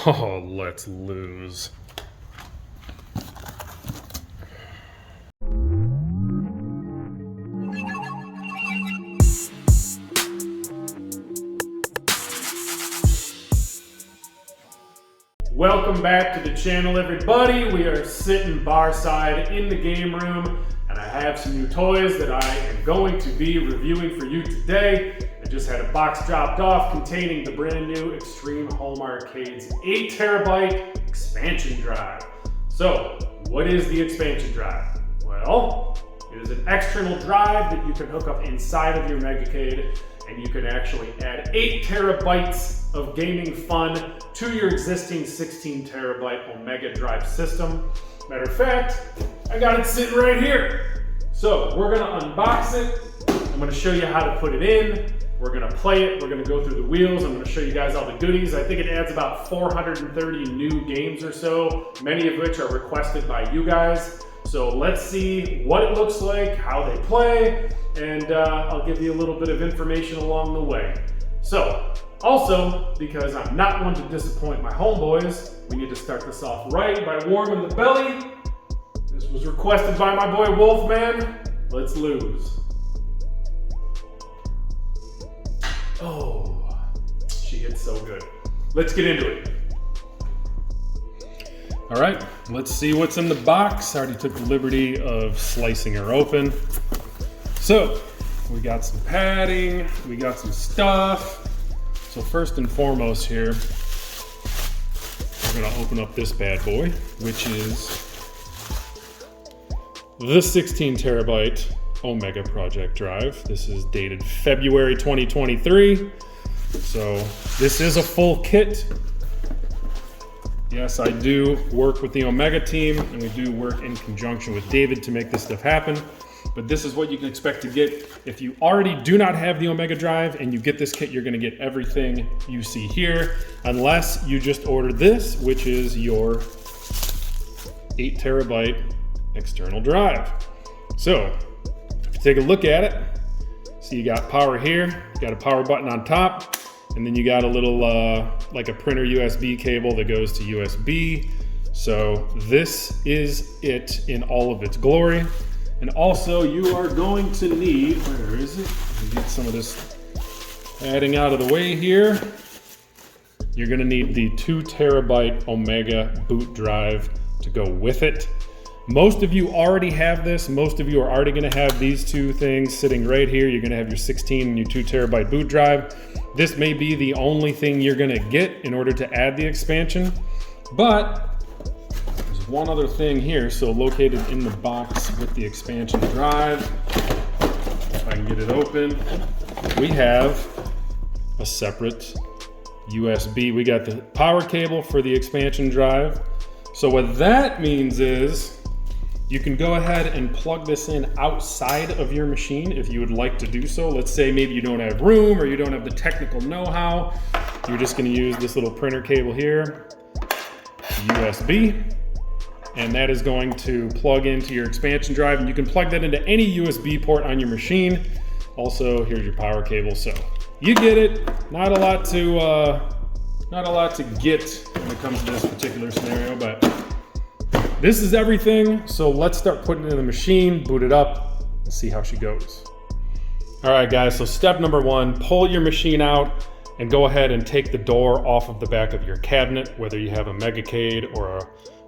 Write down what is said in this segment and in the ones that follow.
Oh, let's lose. Welcome back to the channel, everybody. We are sitting bar side in the game room, and I have some new toys that I am going to be reviewing for you today. I just had a box dropped off containing the brand new Extreme Home Arcade's 8TB expansion drive. So, what is the expansion drive? Well, it is an external drive that you can hook up inside of your MegaCade, and you can actually add 8 terabytes of gaming fun to your existing 16TB Omega drive system. Matter of fact, I got it sitting right here. So we're gonna unbox it. I'm gonna show you how to put it in. We're gonna play it. We're gonna go through the wheels. I'm gonna show you guys all the goodies. I think it adds about 430 new games or so, many of which are requested by you guys. So let's see what it looks like, how they play, and I'll give you a little bit of information along the way. So, also, because I'm not one to disappoint my homeboys, we need to start this off right by warming the belly. This was requested by my boy Wolfman. Let's lose. Oh, she hits so good. Let's get into it. All right, let's see what's in the box. I already took the liberty of slicing her open. So, we got some padding, we got some stuff. So first and foremost here, we're gonna open up this bad boy, which is the 16TB Omega Project drive. This is dated February 2023. So this is a full kit. Yes, I do work with the Omega team, and we do work in conjunction with David to make this stuff happen. But this is what you can expect to get. If you already do not have the Omega drive and you get this kit, you're gonna get everything you see here, unless you just order this, which is your 8TB external drive. So, if you take a look at it, see you got power here, you got a power button on top, and then you got a little, like a printer USB cable that goes to USB. So this is it in all of its glory. And also you are going to need, where is it? Get some of this padding out of the way here. You're gonna need the 2TB Omega boot drive to go with it. Most of you already have this. Most of you are already gonna have these two things sitting right here. You're gonna have your 16 and your 2TB boot drive. This may be the only thing you're gonna get in order to add the expansion, but there's one other thing here. So located in the box with the expansion drive, if I can get it open, we have a separate USB. We got the power cable for the expansion drive. So what that means is you can go ahead and plug this in outside of your machine if you would like to do so. Let's say maybe you don't have room or you don't have the technical know-how. You're just gonna use this little printer cable here, USB, and that is going to plug into your expansion drive, and you can plug that into any USB port on your machine. Also, here's your power cable. So you get it. Not a lot to get when it comes to this particular scenario, but this is everything. So let's start putting it in the machine, boot it up, and see how she goes. All right, guys, so step number one, pull your machine out and go ahead and take the door off of the back of your cabinet, whether you have a MegaCade or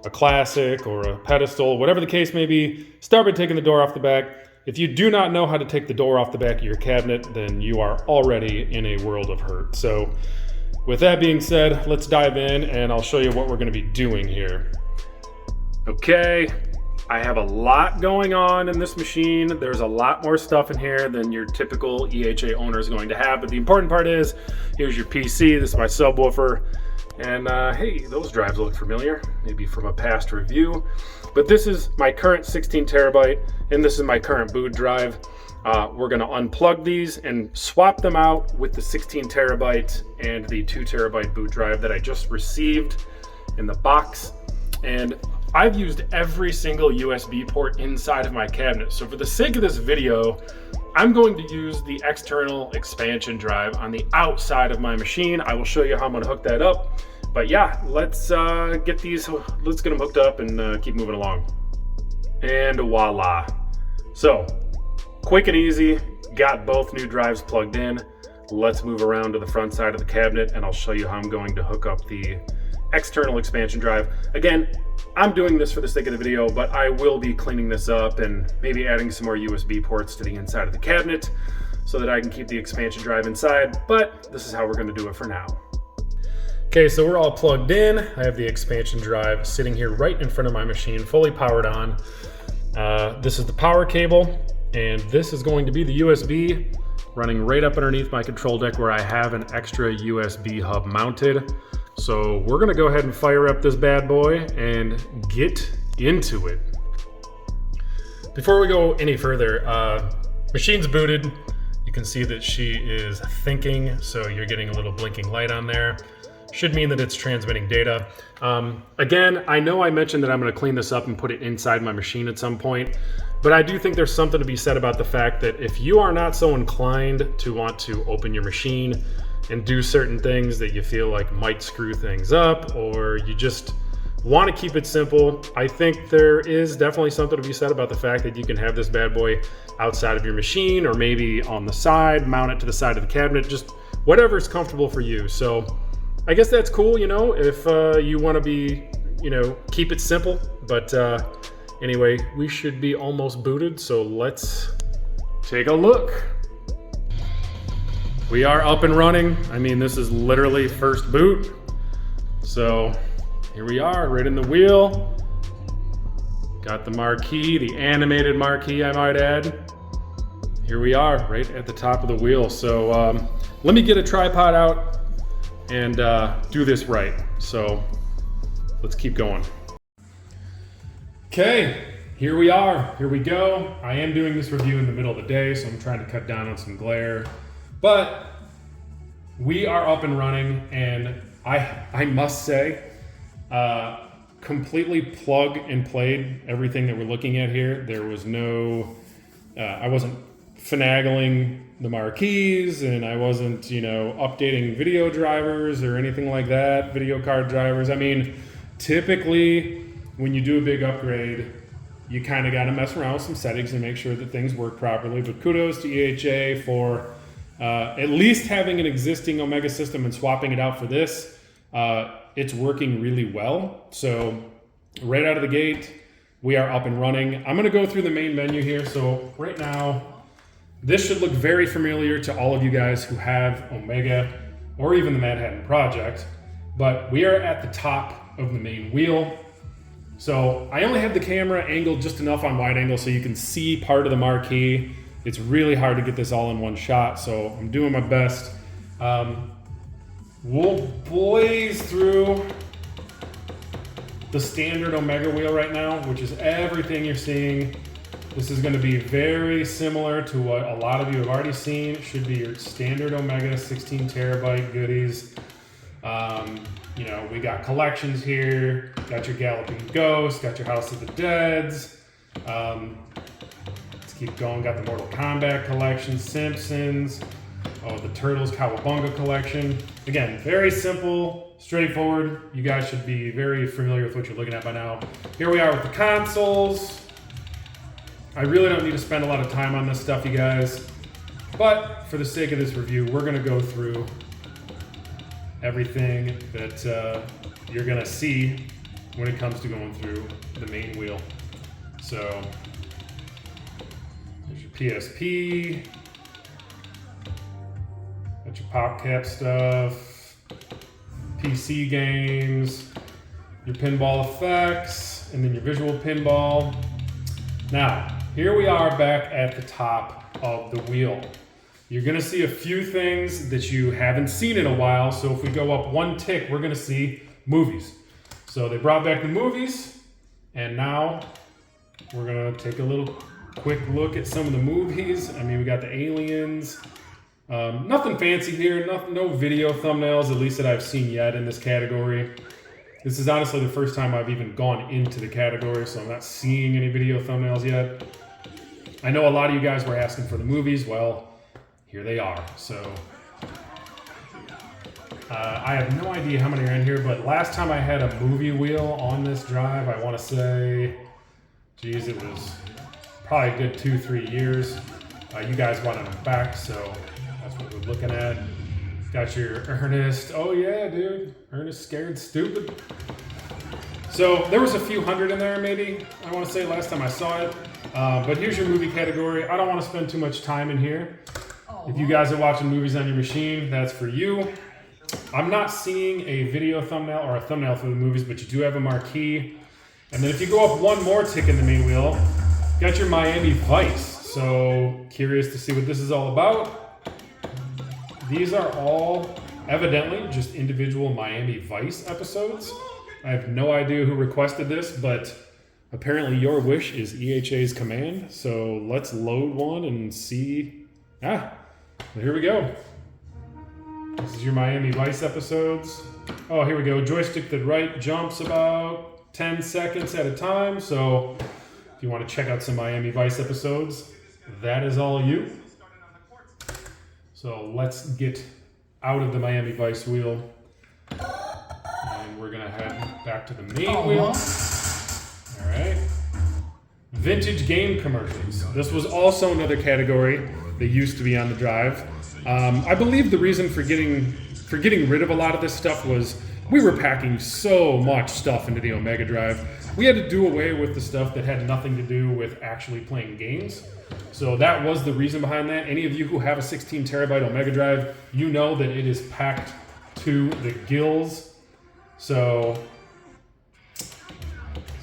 a Classic or a pedestal, whatever the case may be. Start by taking the door off the back. If you do not know how to take the door off the back of your cabinet, then you are already in a world of hurt. So with that being said, let's dive in and I'll show you what we're gonna be doing here. Okay, I have a lot going on in this machine. There's a lot more stuff in here than your typical EHA owner is going to have, but the important part is, here's your PC, this is my subwoofer, and hey, those drives look familiar, maybe from a past review. But this is my current 16TB, and this is my current boot drive. We're gonna unplug these and swap them out with the 16TB and the 2TB boot drive that I just received in the box. And I've used every single USB port inside of my cabinet. So for the sake of this video, I'm going to use the external expansion drive on the outside of my machine. I will show you how I'm gonna hook that up. But yeah, let's get them hooked up and keep moving along. And voila. So, quick and easy, got both new drives plugged in. Let's move around to the front side of the cabinet and I'll show you how I'm going to hook up the external expansion drive. Again, I'm doing this for the sake of the video, but I will be cleaning this up and maybe adding some more USB ports to the inside of the cabinet so that I can keep the expansion drive inside, but this is how we're gonna do it for now. Okay, so we're all plugged in. I have the expansion drive sitting here right in front of my machine, fully powered on. This is the power cable, and this is going to be the USB running right up underneath my control deck where I have an extra USB hub mounted. So we're gonna go ahead and fire up this bad boy and get into it. Before we go any further, machine's booted. You can see that she is thinking, so you're getting a little blinking light on there. Should mean that it's transmitting data. Again, I know I mentioned that I'm gonna clean this up and put it inside my machine at some point, but I do think there's something to be said about the fact that if you are not so inclined to want to open your machine and do certain things that you feel like might screw things up, or you just want to keep it simple, I think there is definitely something to be said about the fact that you can have this bad boy outside of your machine or maybe on the side, mount it to the side of the cabinet, just whatever's comfortable for you. So I guess that's cool, you know, if you want to be, you know, keep it simple. But anyway, we should be almost booted, so let's take a look. We are up and running. I mean, this is literally first boot. So here we are, right in the wheel. Got the marquee, the animated marquee, I might add. Here we are, right at the top of the wheel. So let me get a tripod out and do this right. So let's keep going. Okay, here we are, here we go. I am doing this review in the middle of the day, so I'm trying to cut down on some glare. But we are up and running, and I must say, completely plug and played everything that we're looking at here. There was no, I wasn't finagling the marquees, and I wasn't, you know, updating video drivers or anything like that, video card drivers. I mean, typically when you do a big upgrade, you kind of got to mess around with some settings and make sure that things work properly. But kudos to EHA for at least having an existing Omega system and swapping it out for this. It's working really well. So right out of the gate, we are up and running. I'm gonna go through the main menu here. So right now, this should look very familiar to all of you guys who have Omega or even the Manhattan Project, but we are at the top of the main wheel. So I only have the camera angled just enough on wide angle so you can see part of the marquee. It's really hard to get this all in one shot, so I'm doing my best. We'll blaze through the standard Omega wheel right now, which is everything you're seeing. This is going to be very similar to what a lot of you have already seen. It should be your standard Omega 16 terabyte goodies. You know, we got collections here. Got your Galloping Ghost, got your House of the Deads. Let's keep going. Got the Mortal Kombat collection, Simpsons. Oh, the Turtles Cowabunga collection. Again, very simple, straightforward. You guys should be very familiar with what you're looking at by now. Here we are with the consoles. I really don't need to spend a lot of time on this stuff, you guys. But for the sake of this review, we're gonna go through everything that you're gonna see when it comes to going through the main wheel. So, there's your PSP. Got your PopCap stuff, PC games, your pinball effects, and then your visual pinball. Now, here we are back at the top of the wheel. You're gonna see a few things that you haven't seen in a while, so if we go up one tick, we're gonna see movies. So they brought back the movies, and now we're gonna take a little quick look at some of the movies. I mean, we got the Aliens. Nothing fancy here, no video thumbnails, at least that I've seen yet in this category. This is honestly the first time I've even gone into the category, so I'm not seeing any video thumbnails yet. I know a lot of you guys were asking for the movies. Well, here they are. So I have no idea how many are in here, but last time I had a movie wheel on this drive, I want to say, geez, it was probably a good 2-3 years. You guys wanted them back, so that's what we're looking at. Got your Ernest. Oh yeah, dude. Ernest Scared Stupid. So there was a few hundred in there, maybe, I want to say, last time I saw it. But here's your movie category. I don't want to spend too much time in here. If you guys are watching movies on your machine, that's for you. I'm not seeing a video thumbnail or a thumbnail for the movies, but you do have a marquee. And then if you go up one more tick in the main wheel, you got your Miami Vice. So curious to see what this is all about. These are all evidently just individual Miami Vice episodes. I have no idea who requested this, but apparently your wish is EHA's command. So let's load one and see. Well, here we go. This is your Miami Vice episodes. Oh, here we go. Joystick to right jumps about 10 seconds at a time. So if you want to check out some Miami Vice episodes, that is all you. So let's get out of the Miami Vice wheel. And we're gonna head back to the main wheel. All right. Vintage game commercials. This was also another category that used to be on the drive. I believe the reason for getting rid of a lot of this stuff was we were packing so much stuff into the Omega Drive. We had to do away with the stuff that had nothing to do with actually playing games. So that was the reason behind that. Any of you who have a 16 terabyte Omega Drive, you know that it is packed to the gills. So let's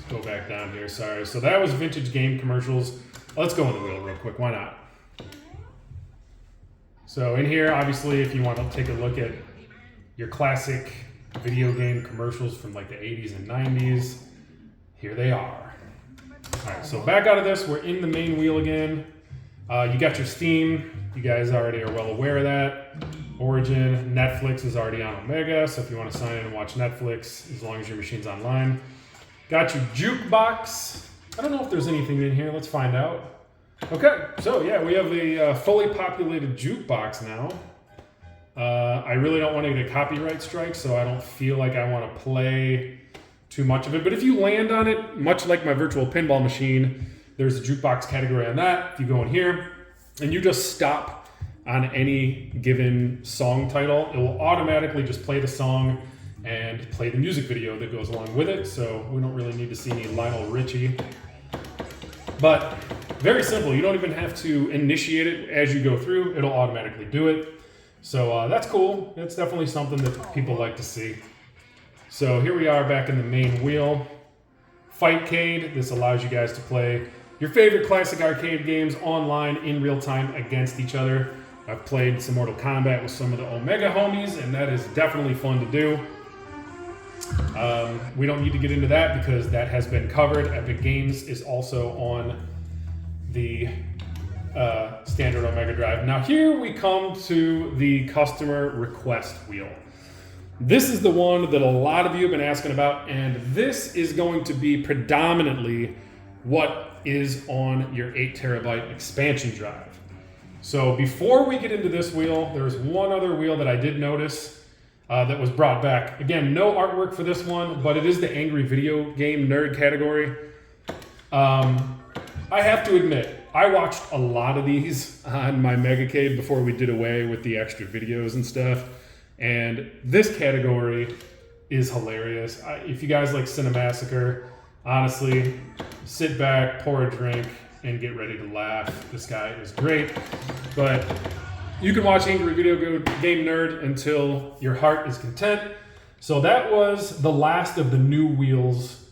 go back down here, sorry. So that was vintage game commercials. Let's go on the wheel real quick, why not? So in here, obviously, if you want to take a look at your classic video game commercials from like the 80s and 90s, here they are. All right, so back out of this, we're in the main wheel again. You got your Steam. You guys already are well aware of that. Origin, Netflix is already on Omega, so if you want to sign in and watch Netflix, as long as your machine's online. Got your jukebox. I don't know if there's anything in here. Let's find out. Okay, so yeah, we have a fully populated jukebox now. I really don't want to get a copyright strike, so I don't feel like I want to play too much of it. But if you land on it, much like my virtual pinball machine, there's a jukebox category on that. If you go in here and you just stop on any given song title, it will automatically just play the song and play the music video that goes along with it. So we don't really need to see any Lionel Richie. But very simple. You don't even have to initiate it as you go through. It'll automatically do it. So that's cool. It's definitely something that people like to see. So here we are back in the main wheel. MegaCade. This allows you guys to play your favorite classic arcade games online in real time against each other. I've played some Mortal Kombat with some of the Omega homies, and that is definitely fun to do. We don't need to get into that because that has been covered. Epic Games is also on the standard Omega Drive. Now here we come to the customer request wheel. This is the one that a lot of you have been asking about, and this is going to be predominantly what is on your 8 terabyte expansion drive. So before we get into this wheel, there's one other wheel that I did notice that was brought back. Again, no artwork for this one, but it is the Angry Video Game Nerd category. I have to admit, I watched a lot of these on my MegaCade before we did away with the extra videos and stuff. And this category is hilarious. If you guys like Cinemassacre, honestly, sit back, pour a drink, and get ready to laugh. This guy is great. But you can watch Angry Video Game Nerd until your heart is content. So that was the last of the new wheels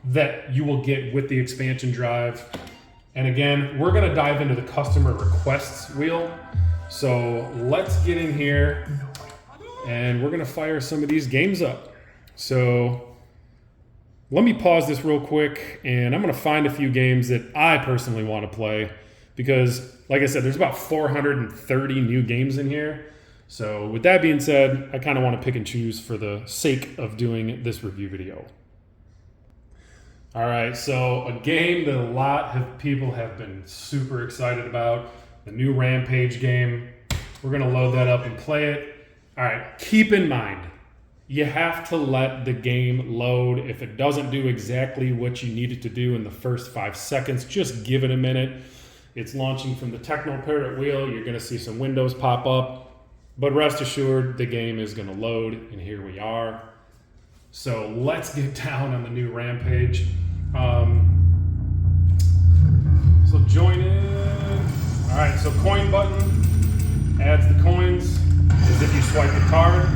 that you will get with the expansion drive. And again, we're gonna dive into the customer requests wheel. So let's get in here and we're gonna fire some of these games up. So let me pause this real quick and I'm gonna find a few games that I personally wanna play because like I said, there's about 430 new games in here. So with that being said, I kinda wanna pick and choose for the sake of doing this review video. All right, so a game that a lot of people have been super excited about, the new Rampage game. We're gonna load that up and play it. All right, keep in mind, you have to let the game load. If it doesn't do exactly what you need it to do in the first 5 seconds, just give it a minute. It's launching from the Techno Parrot wheel. You're gonna see some windows pop up, but rest assured, the game is gonna load, and here we are. So let's get down on the new Rampage. So join in. All right, so coin button adds the coins. As if you swipe the card,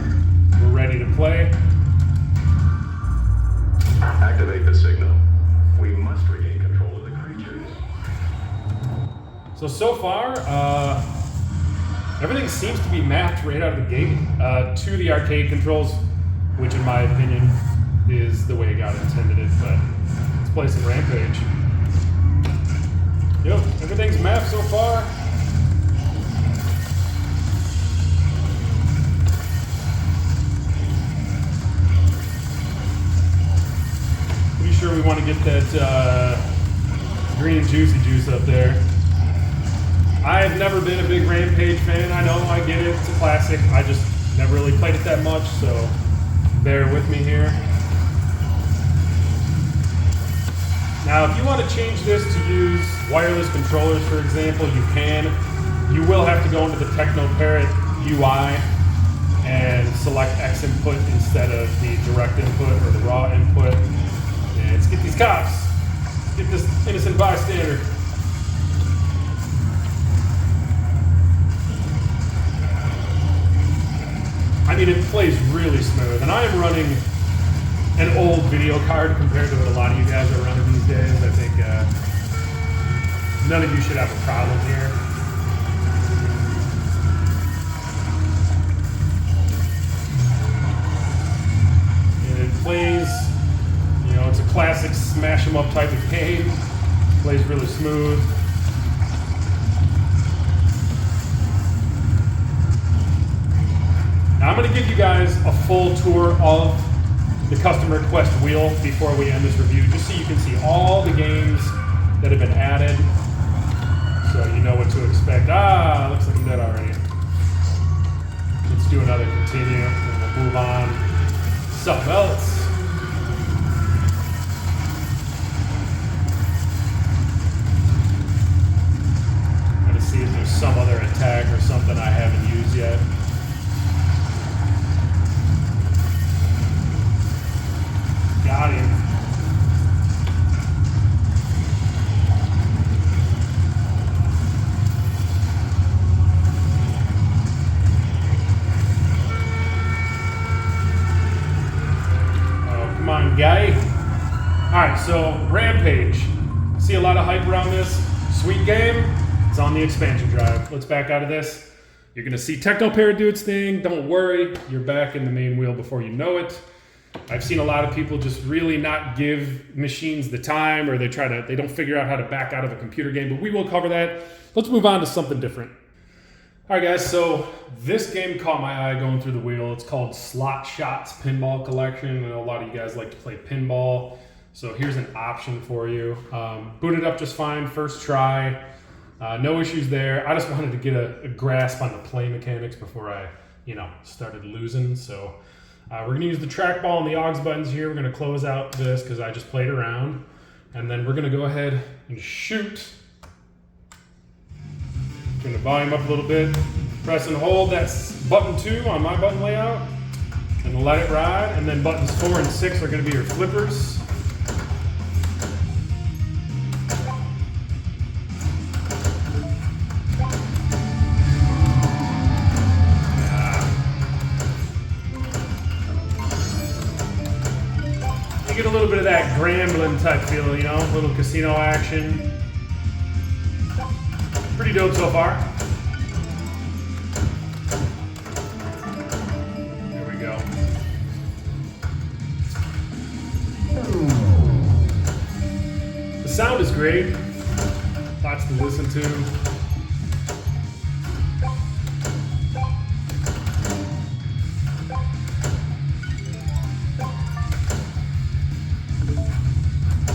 we're ready to play. Activate the signal. We must regain control of the creatures. So far, everything seems to be mapped right out of the gate to the arcade controls, which in my opinion is the way God intended it, but let's play some Rampage. Yep, everything's mapped so far. Pretty sure we want to get that green juicy juice up there. I've never been a big Rampage fan. I know, I get it, it's a classic. I just never really played it that much, so bear with me here. Now, if you want to change this to use wireless controllers, for example, you can. You will have to go into the Techno Parrot UI and select X input instead of the direct input or the raw input. And let's get these cops. Let's get this innocent bystander. I mean, it plays really smooth, and I am running an old video card compared to what a lot of you guys are running these days. I think none of you should have a problem here. And it plays, you know, it's a classic smash 'em up type of game. Plays really smooth. Now I'm going to give you guys a full tour of the custom request wheel before we end this review, just so you can see all the games that have been added, so you know what to expect. Looks like I'm dead already. Let's do another continue, and we'll move on to something else. Gotta see if there's some other attack or something I haven't used yet. Got him. Oh, come on, guy. Alright, so Rampage. See a lot of hype around this. Sweet game. It's on the expansion drive. Let's back out of this. You're going to see Techno Parrot do its thing. Don't worry. You're back in the main wheel before you know it. I've seen a lot of people just really not give machines the time, or they don't figure out how to back out of a computer game, but we will cover that. Let's move on to something different. All right, guys, so this game caught my eye going through the wheel. It's called Slot Shots Pinball Collection. I know a lot of you guys like to play pinball, so here's an option for you. Booted up just fine, first try. No issues there. I just wanted to get a grasp on the play mechanics before I, started losing, so... we're going to use the trackball and the aux buttons here. We're going to close out this because I just played around. And then we're going to go ahead and shoot. Turn the volume up a little bit. Press and hold. That's button 2 on my button layout. And let it ride. And then buttons 4 and 6 are going to be your flippers. You get a little bit of that Gremlin type feel, a little casino action. Pretty dope so far. There we go. The sound is great. Lots to listen to.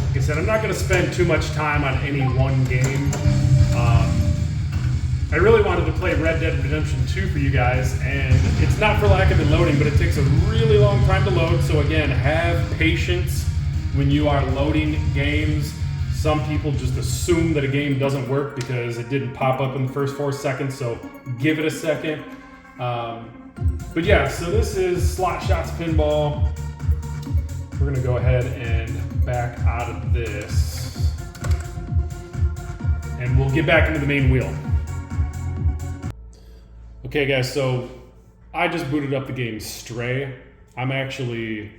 Like I said, I'm not going to spend too much time on any one game. I really wanted to play Red Dead Redemption 2 for you guys, and it's not for lack of it loading, but it takes a really long time to load. So again, have patience when you are loading games. Some people just assume that a game doesn't work because it didn't pop up in the first 4 seconds, so give it a second. But yeah, so this is Slot Shots Pinball. We're gonna go ahead and back out of this. And we'll get back into the main wheel. Okay guys, so I just booted up the game Stray. I'm actually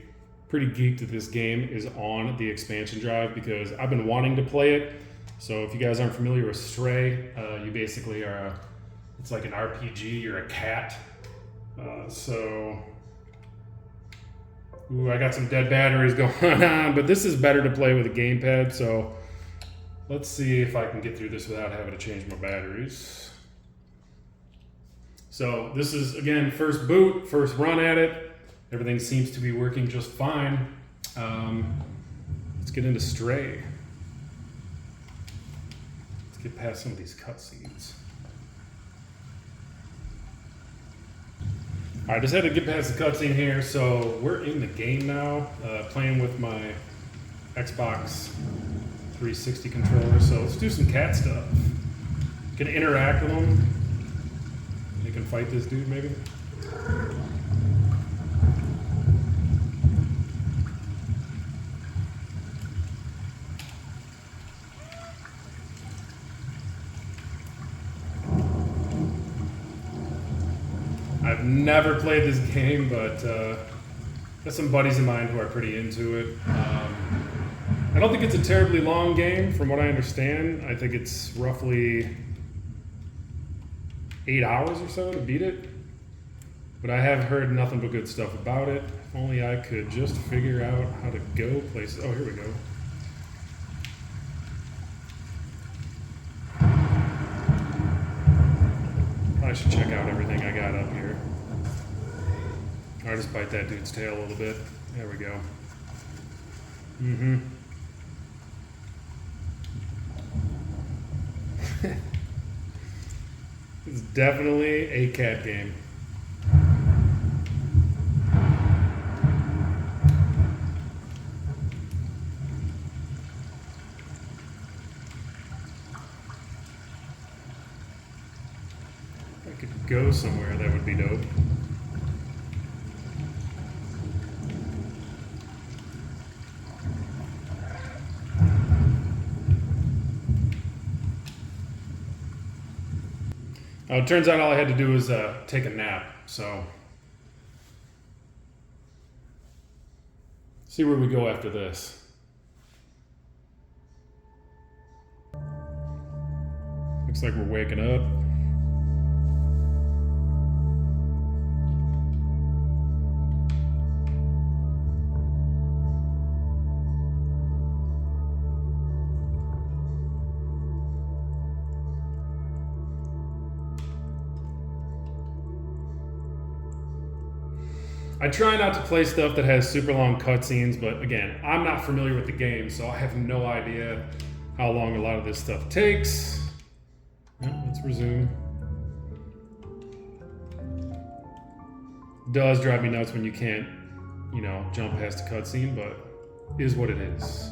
pretty geeked that this game is on the expansion drive because I've been wanting to play it. So if you guys aren't familiar with Stray, you basically are, it's like an RPG, you're a cat. Ooh, I got some dead batteries going on, but this is better to play with a gamepad, so let's see if I can get through this without having to change my batteries. So this is, again, first boot, first run at it. Everything seems to be working just fine. Let's get into Stray. Let's get past some of these cutscenes. All right, just had to get past the cutscene here. So we're in the game now, playing with my Xbox 360 controller. So let's do some cat stuff. Gonna interact with them. They can fight this dude, maybe. I've never played this game, but got some buddies of mine who are pretty into it. I don't think it's a terribly long game, from what I understand. I think it's roughly 8 hours or so to beat it. But I have heard nothing but good stuff about it. If only I could just figure out how to go places. Oh, here we go. I should check out everything I got up here. I'll just bite that dude's tail a little bit. There we go. It's definitely a cat game. If I could go somewhere, that would be dope. It turns out all I had to do was take a nap, so see where we go after this. Looks like we're waking up. I try not to play stuff that has super long cutscenes, but again, I'm not familiar with the game, so I have no idea how long a lot of this stuff takes. Well, let's resume. It does drive me nuts when you can't, you know, jump past a cutscene, but it is what it is.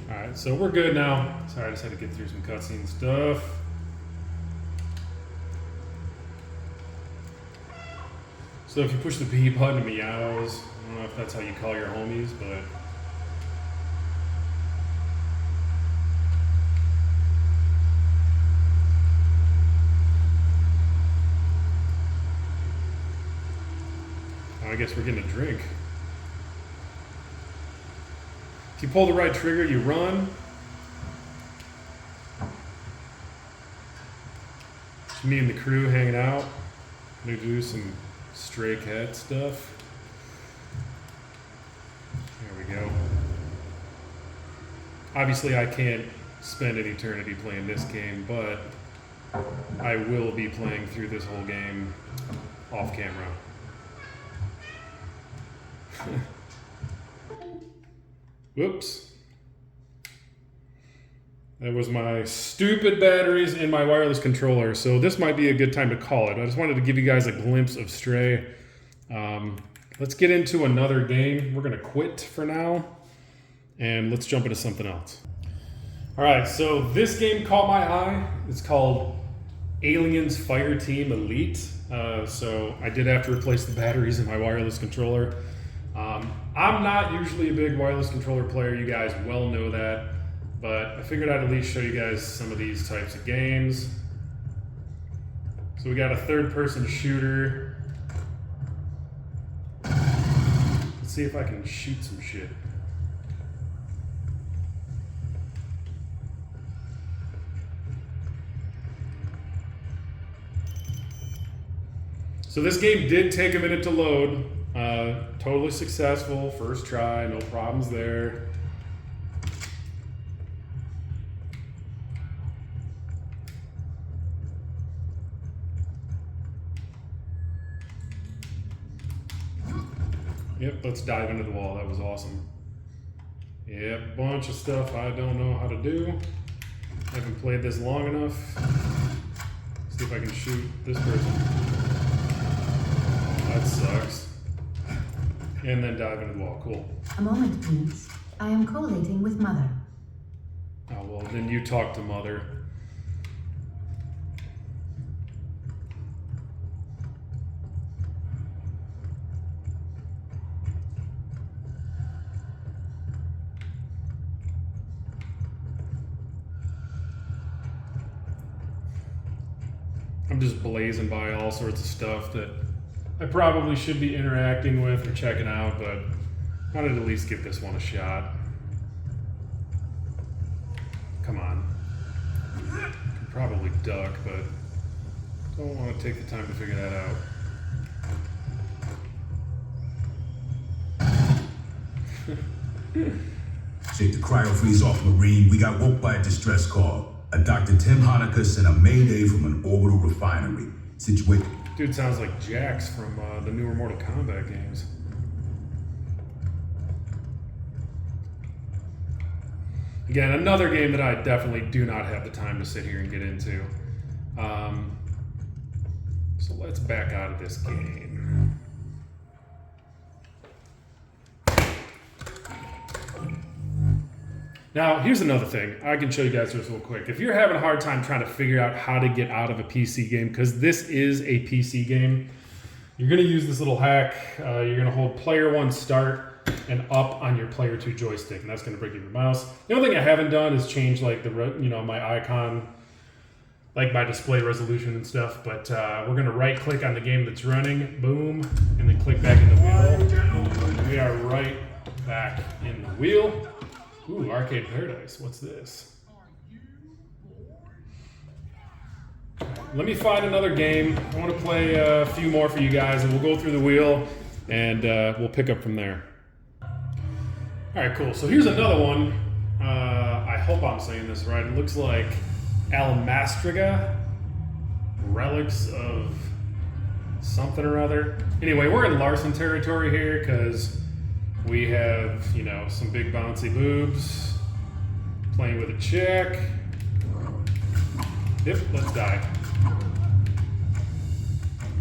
Alright, so we're good now. Sorry, I just had to get through some cutscene stuff. So if you push the B button, it meows. I don't know if that's how you call your homies, but I guess we're getting a drink. If you pull the right trigger, you run. Just me and the crew hanging out. Gonna do some stray cat stuff. There we go. Obviously, I can't spend an eternity playing this game, but I will be playing through this whole game off camera. Whoops. That was my stupid batteries in my wireless controller. So this might be a good time to call it. I just wanted to give you guys a glimpse of Stray. Let's get into another game. We're gonna quit for now, and let's jump into something else. All right, so this game caught my eye. It's called Aliens Fireteam Elite. So I did have to replace the batteries in my wireless controller. I'm not usually a big wireless controller player. You guys well know that. But I figured I'd at least show you guys some of these types of games. So we got a third-person shooter. Let's see if I can shoot some shit. So this game did take a minute to load. Totally successful, first try, no problems there. Yep, let's dive into the wall. That was awesome. Yep, bunch of stuff I don't know how to do. Haven't played this long enough. See if I can shoot this person. That sucks. And then dive into the wall. Cool. A moment, please. I am collating with Mother. Oh, well, then you talk to Mother. I'm just blazing by all sorts of stuff that I probably should be interacting with or checking out, but I wanted to at least give this one a shot. Come on. I can probably duck, but don't want to take the time to figure that out. Shake the cryo freeze off, Marine. We got woke by a distress call. A Dr. Tim Honecker sent a mayday from an orbital refinery. Situate. Dude sounds like Jax from the newer Mortal Kombat games. Again, another game that I definitely do not have the time to sit here and get into. So let's back out of this game. Now, here's another thing. I can show you guys this real quick. If you're having a hard time trying to figure out how to get out of a PC game, because this is a PC game, you're going to use this little hack. You're going to hold player 1 start and up on your player 2 joystick, and that's going to bring you your mouse. The only thing I haven't done is change like the my icon, like my display resolution and stuff. But we're going to right click on the game that's running, boom, and then click back in the wheel. We are right back in the wheel. Ooh, Arcade Paradise. What's this? Let me find another game. I want to play a few more for you guys, and we'll go through the wheel, and we'll pick up from there. All right, cool. So here's another one. I hope I'm saying this right. It looks like Almastriga, Relics of something or other. Anyway, we're in Larson territory here, because we have, some big bouncy boobs, playing with a chick. Yep, let's die.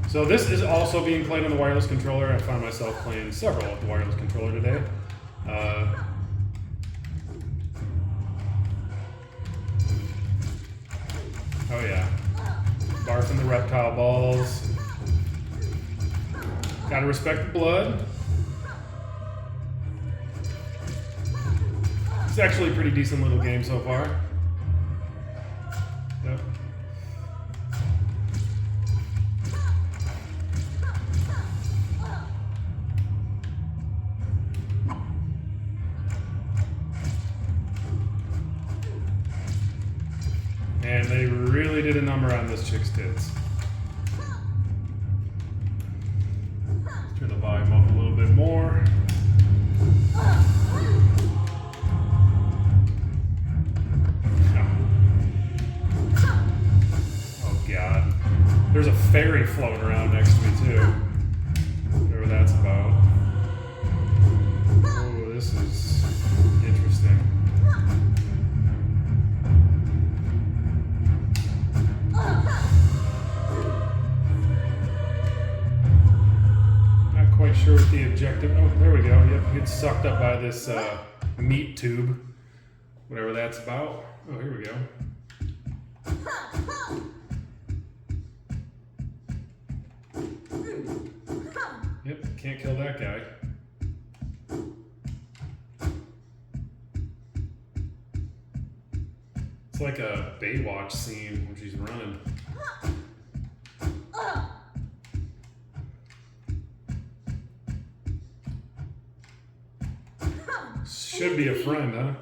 So this is also being played on the wireless controller. I found myself playing several with the wireless controller today. Oh yeah, barfing the reptile balls. Gotta respect the blood. It's actually a pretty decent little game so far. Yep. And they really did a number on this chick's tits. Turn the volume up a little bit more. There's a fairy floating around next to me too. Whatever that's about. Oh, this is interesting. sure what the objective. Oh, there we go. Yep, gets sucked up by this meat tube, whatever that's about. Oh, here we go. Yep, can't kill that guy. It's like a Baywatch scene when she's running. Should be a friend, huh?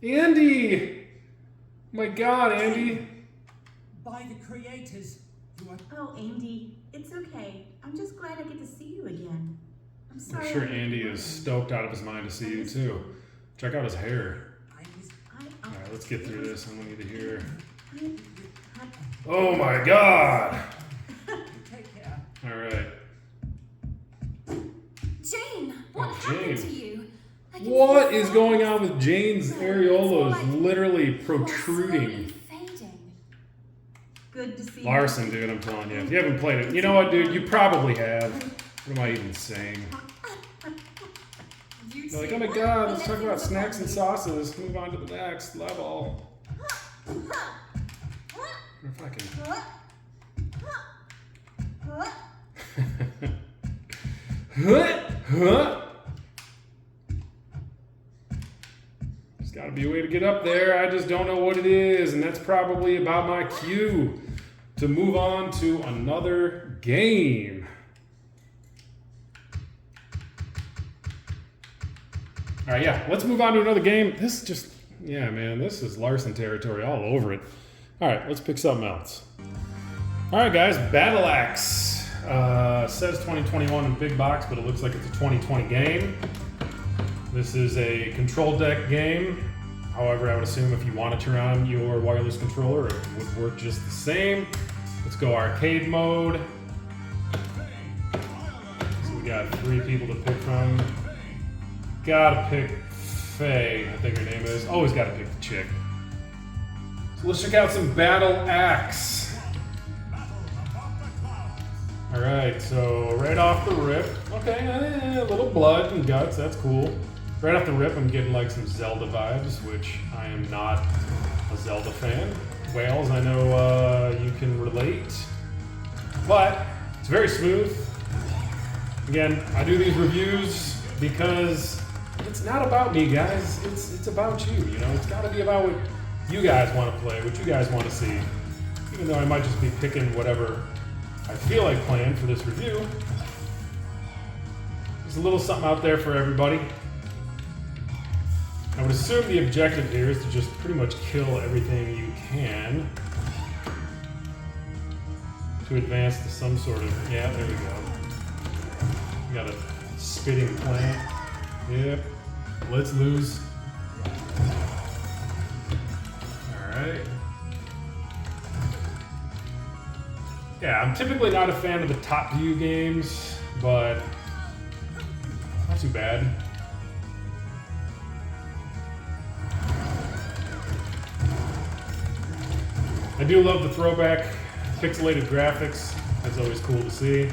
Andy! Oh my God, Andy! By the creators, you are... Oh, Andy, it's okay. I'm just glad I get to see you again. I'm sorry. I'm sure Andy is stoked out of his mind to see you too. Check out his hair. Alright, let's get through this. I'm gonna need to hear. Oh my God! Take care. Alright. Jane, what happened to you? I can What feel is the going lights. on with Jane's It's areola like is literally you're protruding. slowly fading. Good to see you. Larson, dude, I'm telling you. If you haven't played it, you know what, dude? You probably have. What am I even saying? You You're like, two, oh my God, let's let talk things about snacks look and sauces. Move on to the next level. If I can. There's got to be a way to get up there. I just don't know what it is, and that's probably about my cue to move on to another game. All right, yeah, let's move on to another game. This just, yeah, man, this is Larson territory all over it. All right, let's pick something else. All right, guys, Battle Axe. Says 2021 in big box, but it looks like it's a 2020 game. This is a control deck game. However, I would assume if you want to turn on your wireless controller, it would work just the same. Let's go arcade mode. So we got 3 people to pick from. Gotta pick Faye, I think her name is. Always gotta pick the chick. So let's check out some Battle Axe. Alright, so right off the rip, okay, a little blood and guts, that's cool. Right off the rip, I'm getting like some Zelda vibes, which I am not a Zelda fan. Wales, I know you can relate, but it's very smooth. Again, I do these reviews because it's not about me, guys. It's about you, you know? It's gotta be about what you guys want to play, what you guys want to see. Even though I might just be picking whatever I feel like playing for this review. There's a little something out there for everybody. I would assume the objective here is to just pretty much kill everything you can to advance to some sort of, yeah, there we go. We got a spitting plant. Yep, let's lose. Alright. Yeah, I'm typically not a fan of the top view games, but not too bad. I do love the throwback pixelated graphics. That's always cool to see.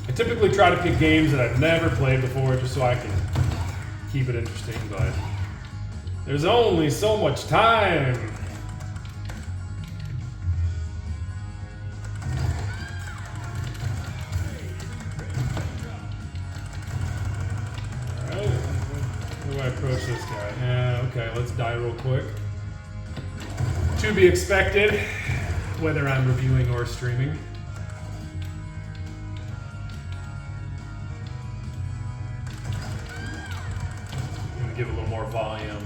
I typically try to pick games that I've never played before just so I can keep it interesting, but there's only so much time. Alright, how do I approach this guy? Yeah, okay, let's die real quick. To be expected, whether I'm reviewing or streaming. Give a little more volume.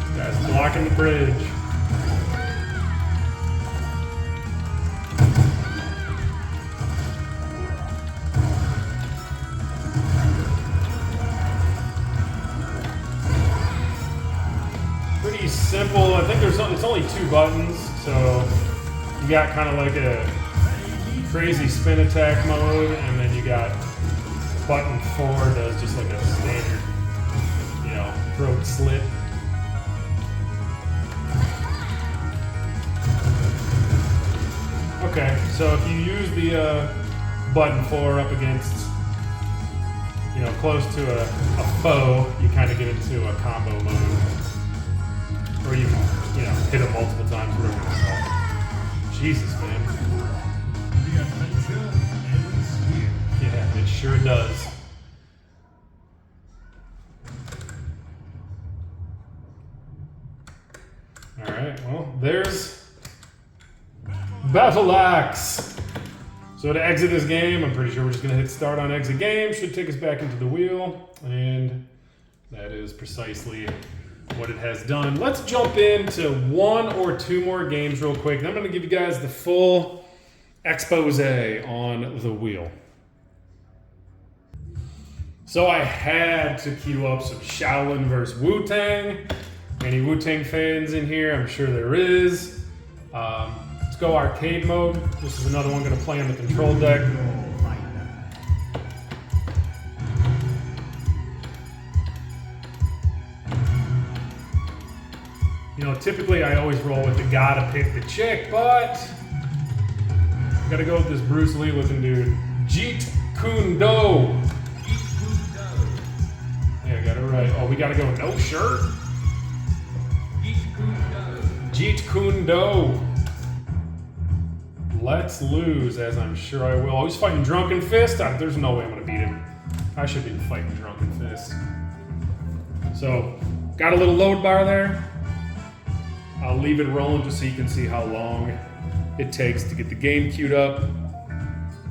This guy's blocking the bridge. Pretty simple. I think it's only 2 buttons, so you got kind of like a crazy spin attack mode, and then you got button 4 does just like a standard, throat slit. Okay, so if you use the button 4 up against, close to a foe, you kind of get into a combo mode. Or you can, hit them multiple times, whatever it's called. Jesus, man. The adventure ends here. Yeah, it sure does. Alright, well, there's Battle Axe. So to exit this game, I'm pretty sure we're just going to hit start on exit game. Should take us back into the wheel. And that is precisely what it has done. Let's jump into 1 or 2 more games real quick. And I'm going to give you guys the full expose on the wheel. So I had to queue up some Shaolin versus WuTang. Any WuTang fans in here? I'm sure there is. Let's go arcade mode. This is another one going to play on the control deck. Typically I always roll with the gotta pick the chick, but gotta go with this Bruce Lee looking dude. Jeet Kune Do. Yeah, I got it right. Oh, we gotta go no shirt? Jeet Kune Do. Let's lose, as I'm sure I will. Oh, he's fighting Drunken Fist? There's no way I'm gonna beat him. I should be fighting Drunken Fist. So, got a little load bar there. I'll leave it rolling just so you can see how long it takes to get the game queued up.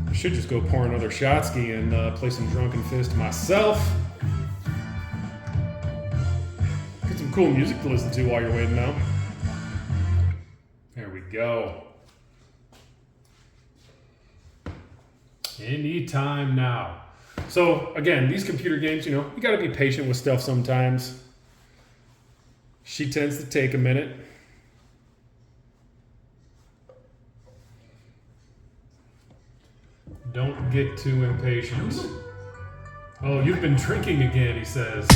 I should just go pour another Shotsky and play some Drunken Fist myself. Get some cool music to listen to while you're waiting out. There we go. Anytime now. So again, these computer games, you gotta be patient with stuff sometimes. She tends to take a minute. Don't get too impatient. Oh, you've been drinking again, he says.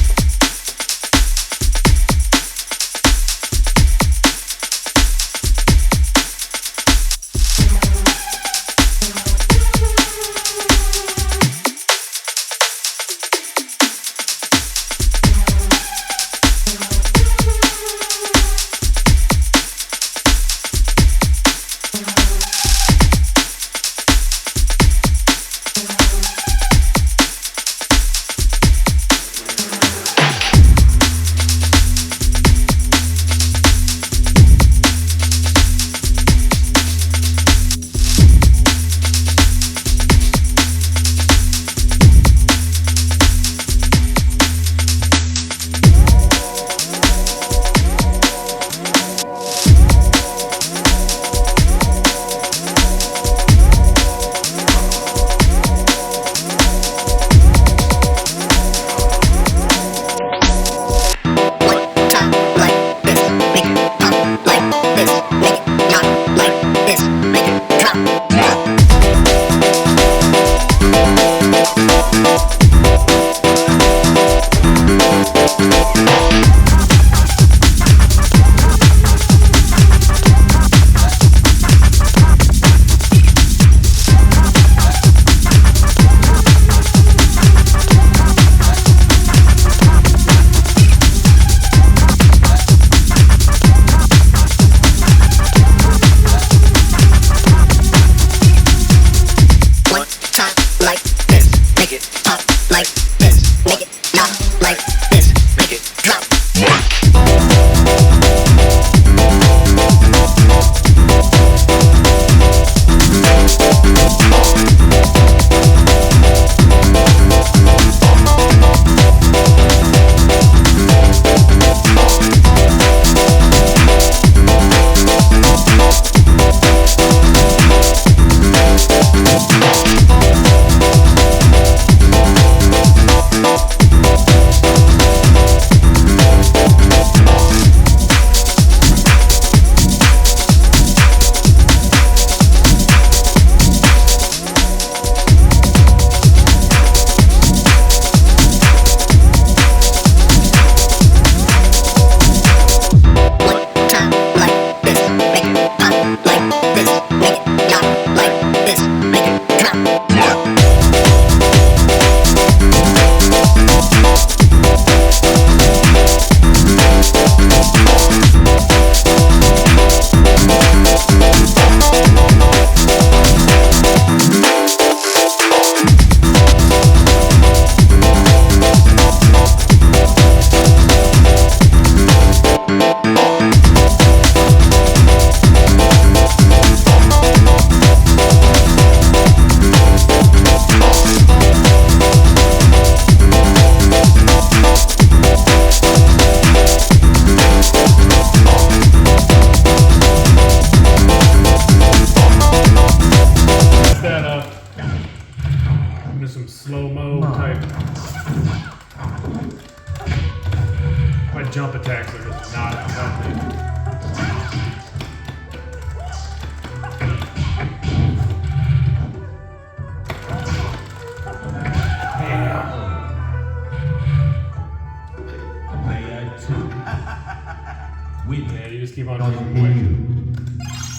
just keep on moving.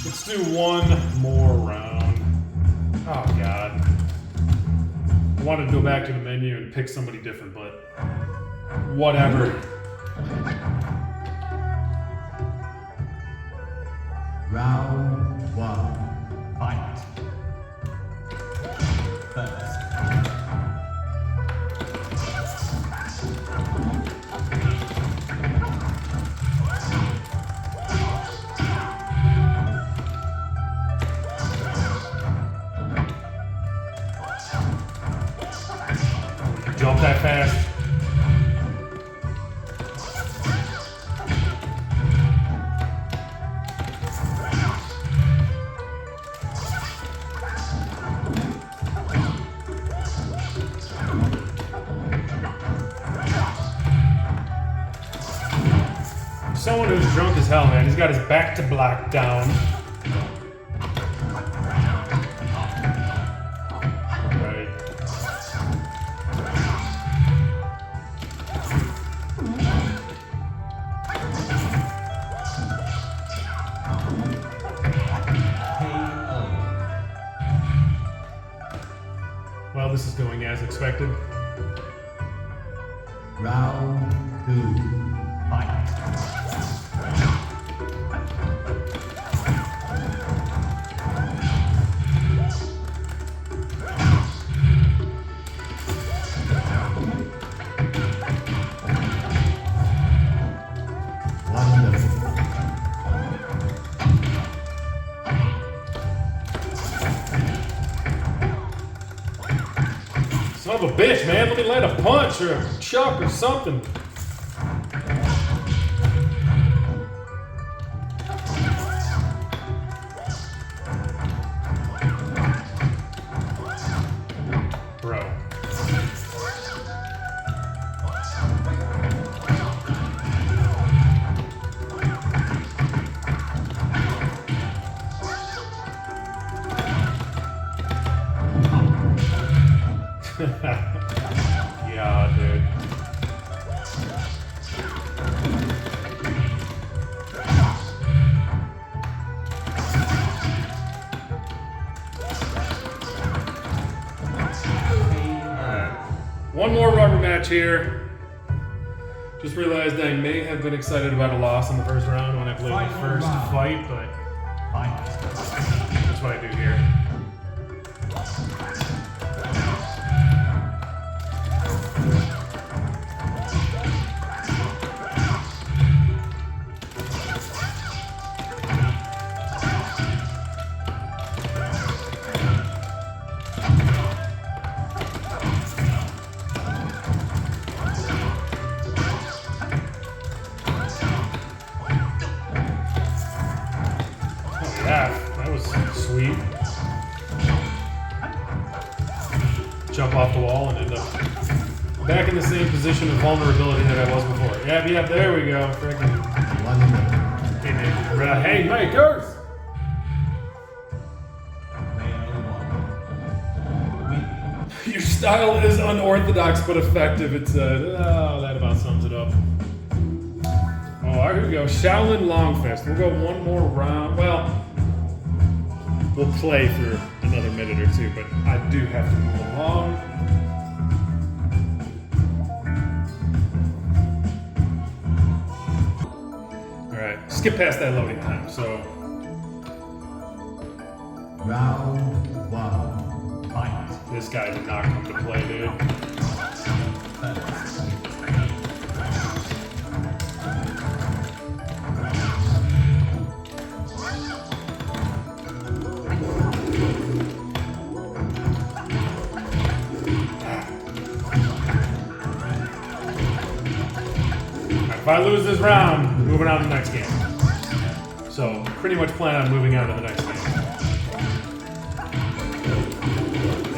Let's do one more round. Oh god. I wanted to go back to the menu and pick somebody different, but whatever. Round 1. Fight. First. Jump that fast. Someone who's drunk as hell, man. He's got his back to black down. Right. Well, this is going as expected. Round 2. Fight. Son of a bitch, man. Let me land a punch or a chuck or something. Bro. Yeah, dude. One more rubber match here. Just realized I may have been excited about a loss in the first round when I played the first fight, but that's what I do here. Yeah, that was sweet. Jump off the wall and end up back in the same position of vulnerability that I was before. Yeah, there we go. Freaking. Hey, makers! Your style is unorthodox but effective. It's that about sums it up. Oh, here we go. Shaolin Long Fist. We'll go one more round. Well, we'll play for another minute or two, but I do have to move along. Alright, skip past that loading time, so. Round 1. Fight. This guy did not come to play, dude. If I lose this round, we're moving on to the next game. So, pretty much plan on moving on to the next game.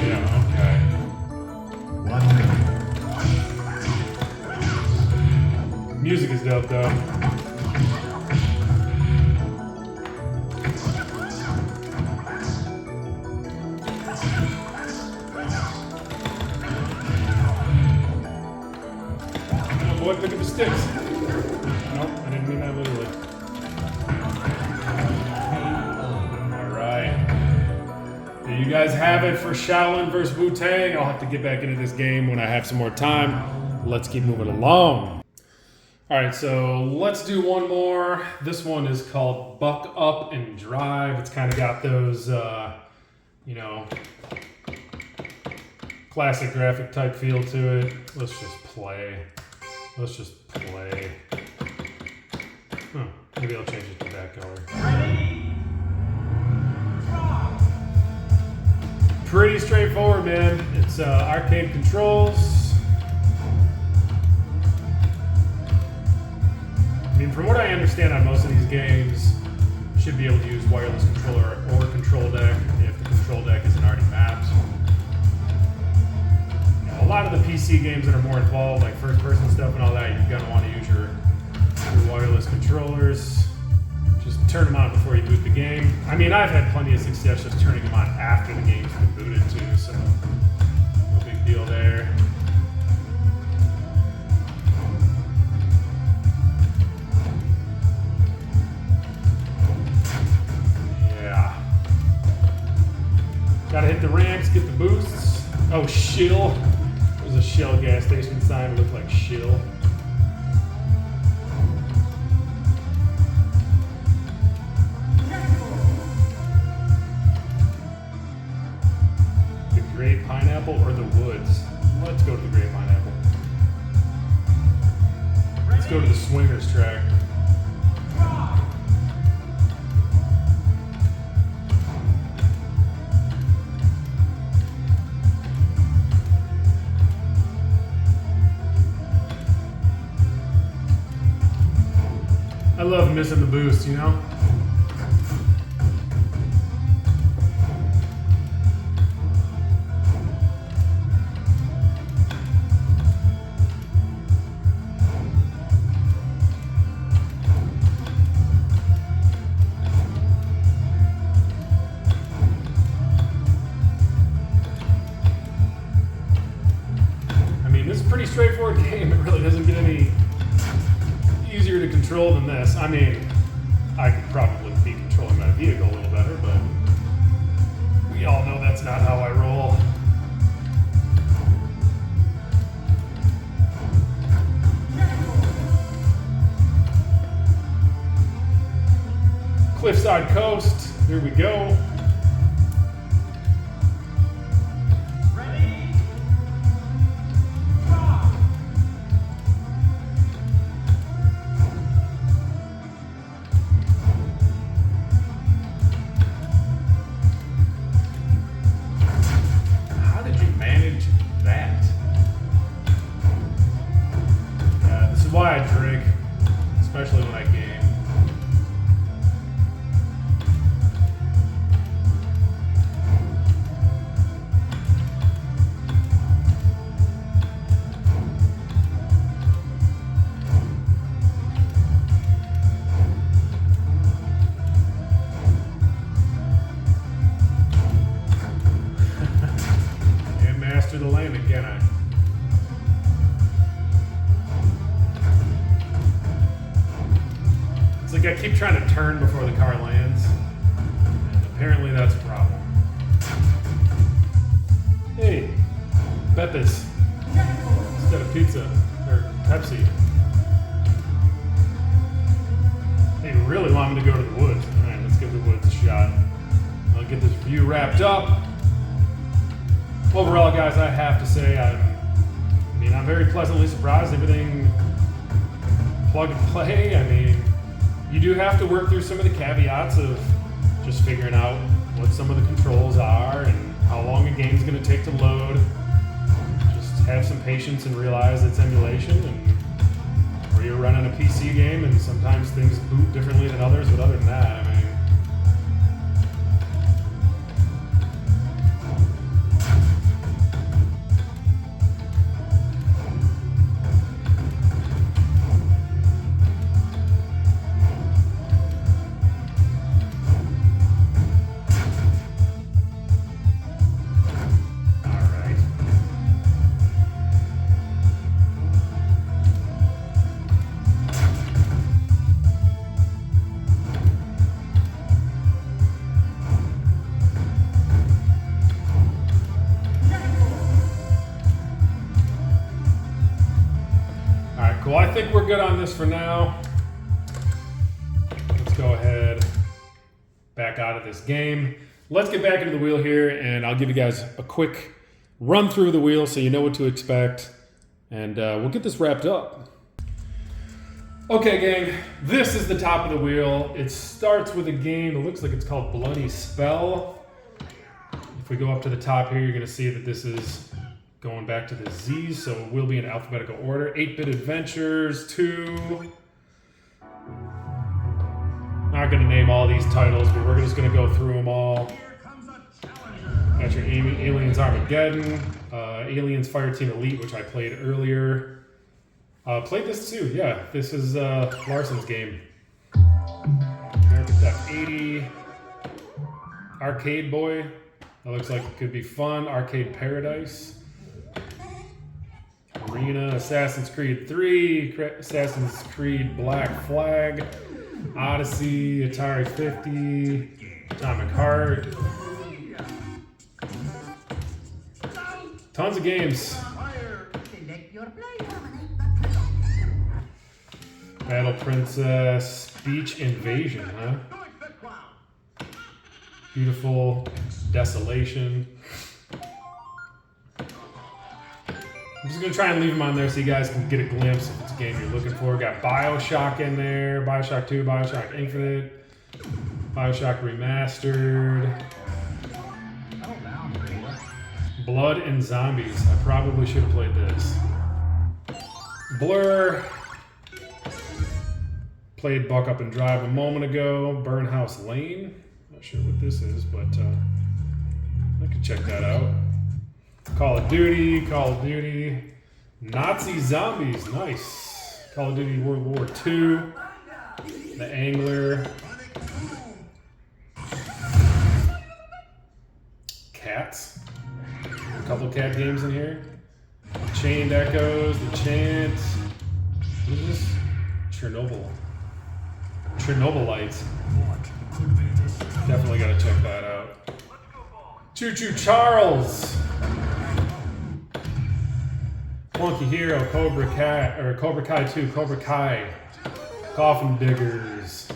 Yeah, okay. 1 minute. Music is dope, though. Oh boy, pick up the sticks. Nope, I didn't mean that literally. you guys have it for Shaolin versus WuTang. I'll have to get back into this game when I have some more time. Let's keep moving along. All right, so let's do one more. This one is called Buck Up and Drive. It's kind of got those, you know, classic graphic type feel to it. Let's just play. Let's just play. Maybe I'll change it to that color. Ready? Draw. Pretty straightforward, man. It's arcade controls. I mean, from what I understand on most of these games, you should be able to use wireless controller or control deck if the control deck isn't already mapped. You know, a lot of the PC games that are more involved, like first-person stuff and all that, you're gonna want to use your wireless controllers. Just turn them on before you boot the game. I mean, I've had plenty of success just turning them on after the game's been booted too, so no big deal there. Yeah. Gotta hit the ramps, get the boosts. Oh, shill. There's a Shell gas station sign that looked like shill. Great Pineapple or the Woods? Let's go to the Great Pineapple. Let's go to the Swingers track. I love missing the boost, you know? Pretty straightforward game. It really doesn't get any easier to control than this. I mean, I could probably be controlling my vehicle a little better, but we all know that's not how I roll. Cliffside Coast. Here we go. Why I drink, especially when I game. Can't master the landing, can I? It's like I keep trying to turn before the car lands, and apparently that's a problem. Hey, Pepe's instead of pizza, or Pepsi. Hey, you really want me to go to the woods? Alright, let's give the woods a shot. I'll get this view wrapped up. Overall, guys, I have to say, I'm very pleasantly surprised. Everything plug and play. I mean, you do have to work through some of the caveats of just figuring out what some of the controls are and how long a game's going to take to load. Just have some patience and realize it's emulation, and or you're running a PC game and sometimes things boot differently than others, but other than that, I mean, think we're good on this for now. Let's go ahead, back out of this game. Let's get back into the wheel here, and I'll give you guys a quick run through the wheel so you know what to expect, and we'll get this wrapped up. Okay, gang, this is the top of the wheel. It starts with a game, it looks like it's called Bloody Spell. If we go up to the top here, you're gonna see that this is going back to the Z's, so it will be in alphabetical order. 8-Bit Adventures 2. Not gonna name all these titles, but we're just gonna go through them all. Got your Aliens Armageddon, Aliens Fireteam Elite, which I played earlier. Played this too, yeah. This is Larson's game. American Theft 80. Arcade Boy. That looks like it could be fun. Arcade Paradise. Arena. Assassin's Creed 3. Assassin's Creed Black Flag. Odyssey. Atari 50. Atomic Heart. Tons of games. Battle Princess, Beach Invasion, huh? Beautiful Desolation. I'm just gonna try and leave them on there so you guys can get a glimpse if it's a game you're looking for. Got BioShock in there, BioShock 2, BioShock Infinite, BioShock Remastered. Blood and Zombies. I probably should have played this. Blur. Played Buck Up and Drive a moment ago. Burnhouse Lane. Not sure what this is, but I could check that out. Call of Duty. Nazi Zombies. Nice. Call of Duty World War II. The Angler. Cats. A couple cat games in here. Chained Echoes. The Chant. What is this? Chernobylites. Definitely gotta check that out. Choo Choo Charles. Monkey Hero, Cobra Kai 2, Cobra Kai. Coffin Diggers.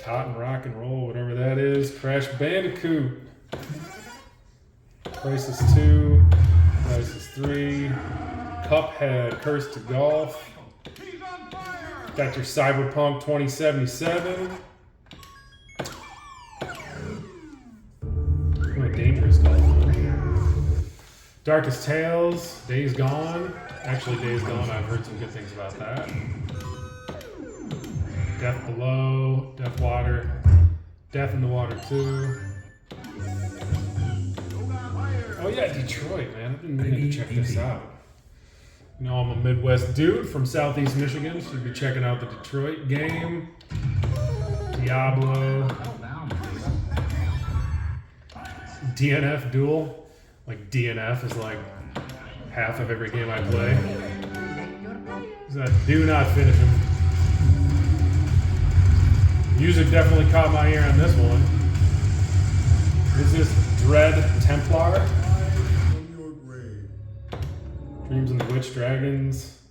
Cotton Rock and Roll, whatever that is. Crash Bandicoot. Crisis 2. Crisis 3. Cuphead, Curse to Golf. Got your Cyberpunk 2077. What a dangerous golf. Darkest Tales, Days Gone. Actually, Days Gone, I've heard some good things about that. Death Below, Death Water, Death in the Water 2. Oh yeah, Detroit, man. I've been meaning to check this out. You know, I'm a Midwest dude from Southeast Michigan, so you'll be checking out the Detroit game. Diablo. DNF Duel. Like, DNF is like half of every game I play. So do not finish them. Music definitely caught my ear on this one. This is Dread Templar. Dreams and the Witch Dragons.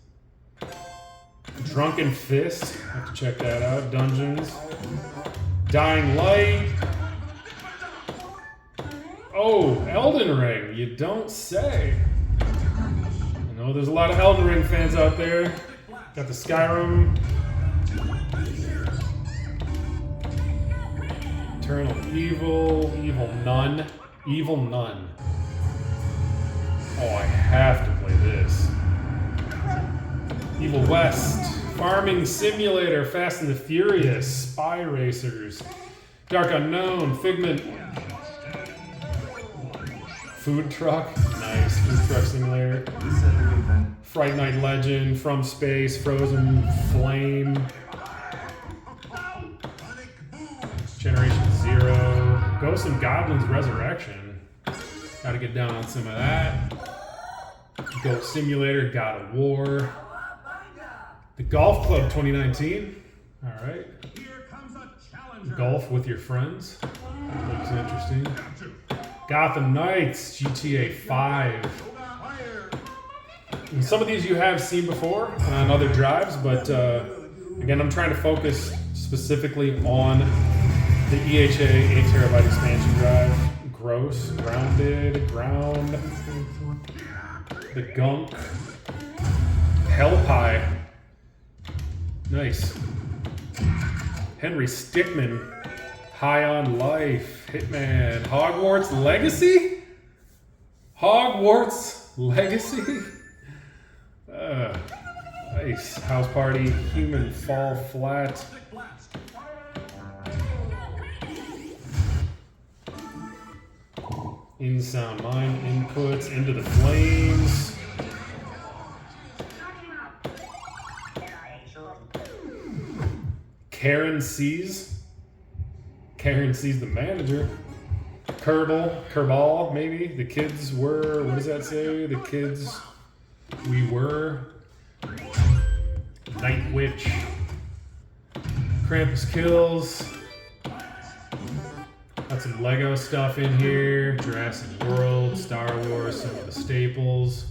Drunken Fist. Have to check that out. Dungeons. Dying Light. Oh, Elden Ring. You don't say. I know there's a lot of Elden Ring fans out there. Got the Skyrim. Eternal Evil. Evil Nun. Evil Nun. Oh, I have to play this. Evil West, Farming Simulator, Fast and the Furious, Spy Racers, Dark Unknown, Figment, Food Truck, nice, Food Truck Simulator, Fright Night Legend, From Space, Frozen Flame, Generation Zero, Ghosts and Goblins Resurrection, gotta get down on some of that. Goat Simulator, God of War. The Golf Club 2019. All right. Golf with your friends. Looks interesting. Gotham Knights, GTA 5. And some of these you have seen before on other drives, but again, I'm trying to focus specifically on the EHA 8 terabyte expansion drive. Gross, grounded, ground, the gunk, hell pie. Nice. Henry Stickmin, High on Life, Hitman, Hogwarts Legacy? Hogwarts Legacy? Nice. House Party, Human Fall Flat. In-sound mine inputs, Into the Flames. Karen sees the manager. Kerbal, maybe. The kids were, what does that say? The kids we were. Night Witch. Krampus Kills. Got some Lego stuff in here. Jurassic World, Star Wars, some of the staples.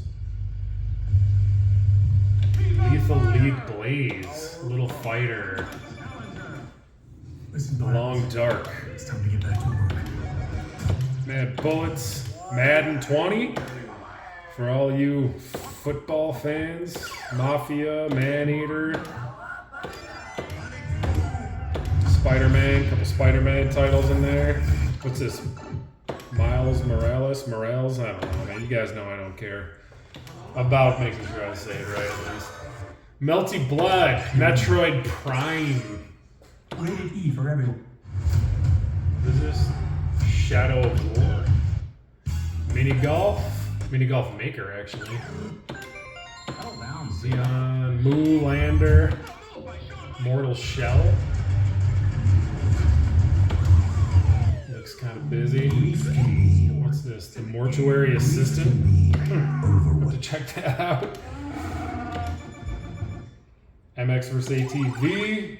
Lethal Lead Blaze, Little Fighter. Long Dark. It's time to get back to work. Mad Bullets, Madden 20. For all you football fans, Mafia, Maneater. Spider-Man, couple Spider-Man titles in there. What's this? Miles Morales? I don't know, man. You guys know I don't care about making sure I say it right, at least. Melty Blood, Metroid Prime. Rated E for everyone. What is this? Shadow of War. Mini Golf Maker, actually. Xeon, Moolander, Mortal Shell. Looks kind of busy. What's this? The Mortuary Assistant. Have to check that out. MX vs. ATV.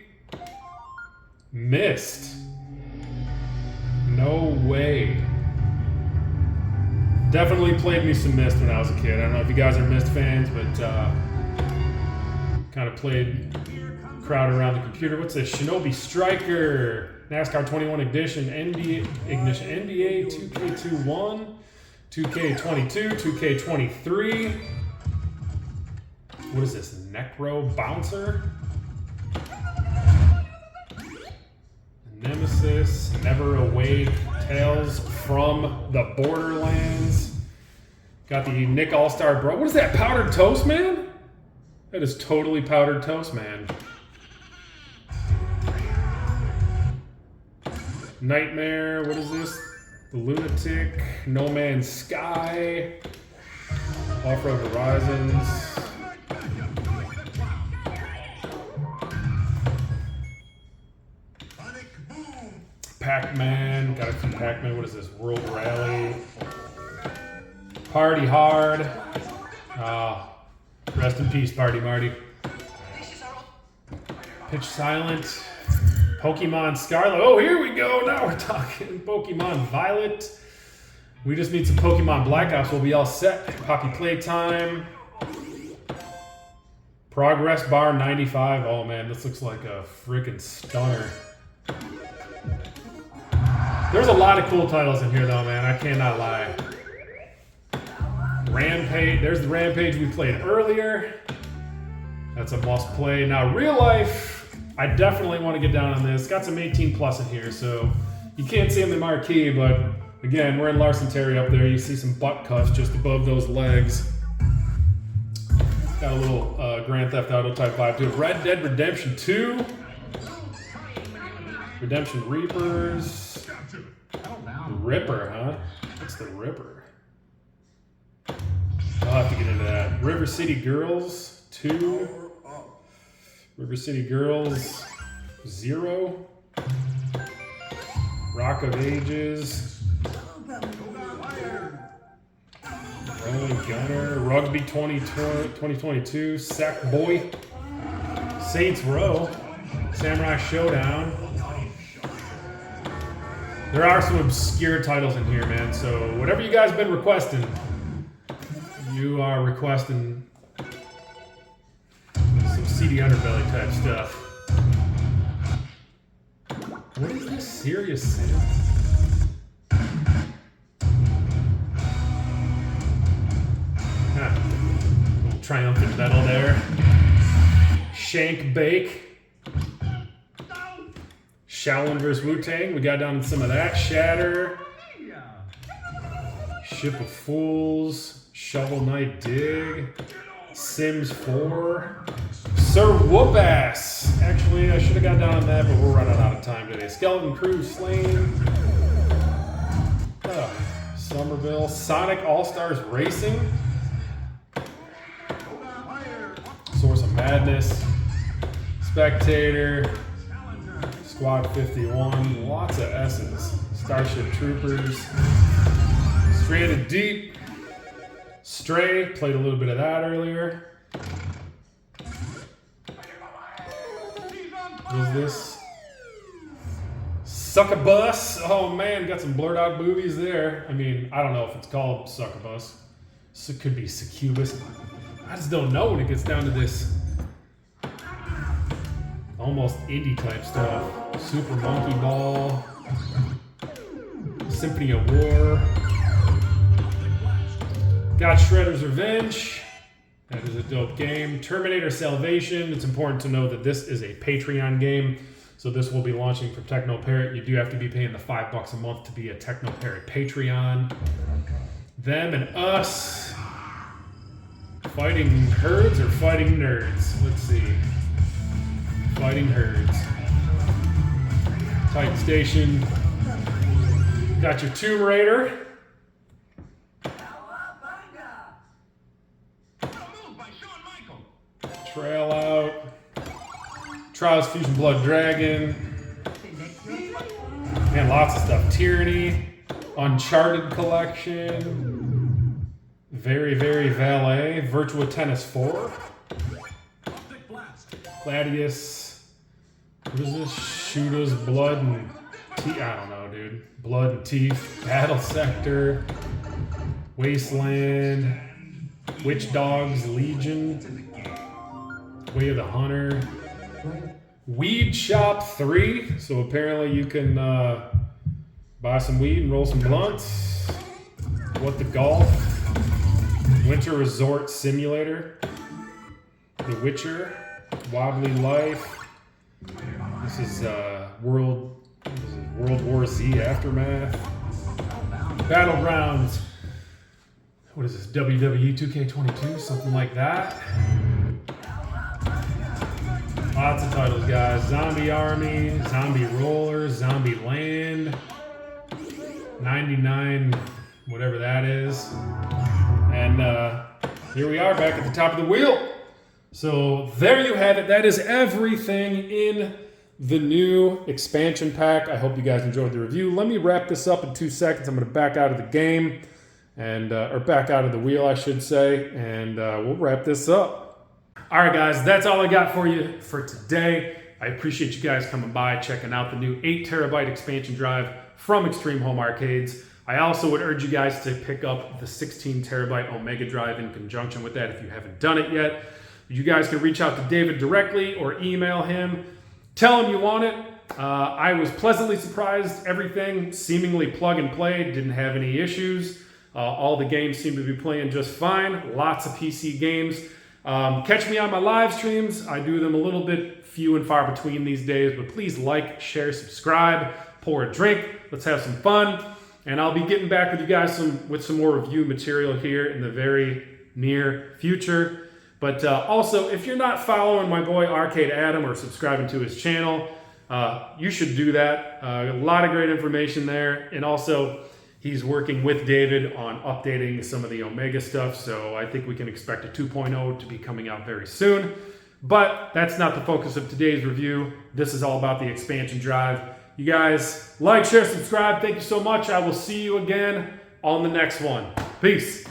Mist. No way. Definitely played me some Mist when I was a kid. I don't know if you guys are Mist fans, but kind of played crowd around the computer. What's this? Shinobi Striker, NASCAR 21 Edition, NBA 2K21, 2K22, 2K23. What is this? Necro Bouncer? Nemesis, Never Awake, Tales from the Borderlands. Got the Nick All-Star Bro. What is that? Powdered Toast Man? That is totally Powdered Toast Man. Nightmare, what is this? The Lunatic, No Man's Sky, Off-Road Horizons. Pac-Man, got it from Pac-Man. What is this? World Rally. Party Hard. Rest in peace, Party Marty. Pitch Silent. Pokemon Scarlet. Oh, here we go. Now we're talking Pokemon Violet. We just need some Pokemon Black Ops. We'll be all set. Poppy Playtime. Progress Bar 95. Oh man, this looks like a freaking stunner. There's a lot of cool titles in here though, man. I cannot lie. Rampage. There's the Rampage we played earlier. That's a must play. Now, real life, I definitely want to get down on this. Got some 18 plus in here, so you can't see them in the marquee, but again, we're in Larson Terry up there. You see some butt cuffs just above those legs. Got a little Grand Theft Auto type vibe to it. Red Dead Redemption 2. Redemption Reapers. The Ripper, huh? What's the Ripper? I'll have to get into that. River City Girls 2. River City Girls 0. Rock of Ages. Rolling Gunner. Rugby 2022. Sackboy. Saints Row. Samurai Showdown. There are some obscure titles in here, man. So whatever you guys have been requesting, you are requesting seedy underbelly type stuff. What is this? Serious Sam? Little triumphant medal there. Shank Bake. Shaolin vs. WuTang. We got down to some of that. Shatter. Ship of Fools. Shovel Knight Dig. Sims 4. Sir Whoop-Ass. Actually, I should have got down on that, but we're running out of time today. Skeleton Crew Slain. Somerville. Sonic All-Stars Racing. Source of Madness. Spectator. Squad 51. Lots of S's. Starship Troopers. Stranded Deep. Stray. Played a little bit of that earlier. What is this? Succubus. Oh man, got some blurred out movies there. I mean, I don't know if it's called Succubus. So it could be Succubus. I just don't know when it gets down to this almost indie type stuff. Super Monkey Ball. Symphony of War. Got Shredder's Revenge. That is a dope game. Terminator Salvation. It's important to know that this is a Patreon game. So this will be launching from Techno Parrot. You do have to be paying the $5 a month to be a Techno Parrot Patreon. Them and Us. Fighting herds or fighting nerds? Let's see. Fighting herds. Titan Station. Got your Tomb Raider. Trail Out. Trials Fusion Blood Dragon. Man, lots of stuff. Tyranny. Uncharted Collection. Very, very Valet. Virtua Tennis 4. Gladius. What is this? Shooters, Blood and Teeth. I don't know, dude. Blood and Teeth. Battle Sector. Wasteland. Witch Dogs Legion. Way of the Hunter. Weed Shop 3. So apparently you can buy some weed and roll some blunts. What the Golf. Winter Resort Simulator. The Witcher. Wobbly Life. This is World War Z Aftermath. Battlegrounds. What is this? WWE 2K22? Something like that. Lots of titles, guys. Zombie Army, Zombie Roller, Zombie Land, 99, whatever that is. And here we are back at the top of the wheel. So there you have it. That is everything in the new expansion pack. I hope you guys enjoyed the review. Let me wrap this up in 2 seconds. I'm going to back out of the game, and or back out of the wheel, I should say, and we'll wrap this up. All right, guys, that's all I got for you for today. I appreciate you guys coming by, checking out the new 8 terabyte expansion drive from Extreme Home Arcades. I also would urge you guys to pick up the 16 terabyte Omega drive in conjunction with that if you haven't done it yet. You guys can reach out to David directly or email him. Tell him you want it. I was pleasantly surprised. Everything seemingly plug and play, didn't have any issues. All the games seem to be playing just fine. Lots of PC games. Catch me on my live streams. I do them a little bit few and far between these days, but please like, share, subscribe, pour a drink. Let's have some fun. And I'll be getting back with you guys with some more review material here in the very near future. But also, if you're not following my boy Arcade Adam or subscribing to his channel, you should do that. A lot of great information there. And also, he's working with David on updating some of the Omega stuff, so I think we can expect a 2.0 to be coming out very soon. But that's not the focus of today's review. This is all about the expansion drive. You guys, like, share, subscribe. Thank you so much. I will see you again on the next one. Peace.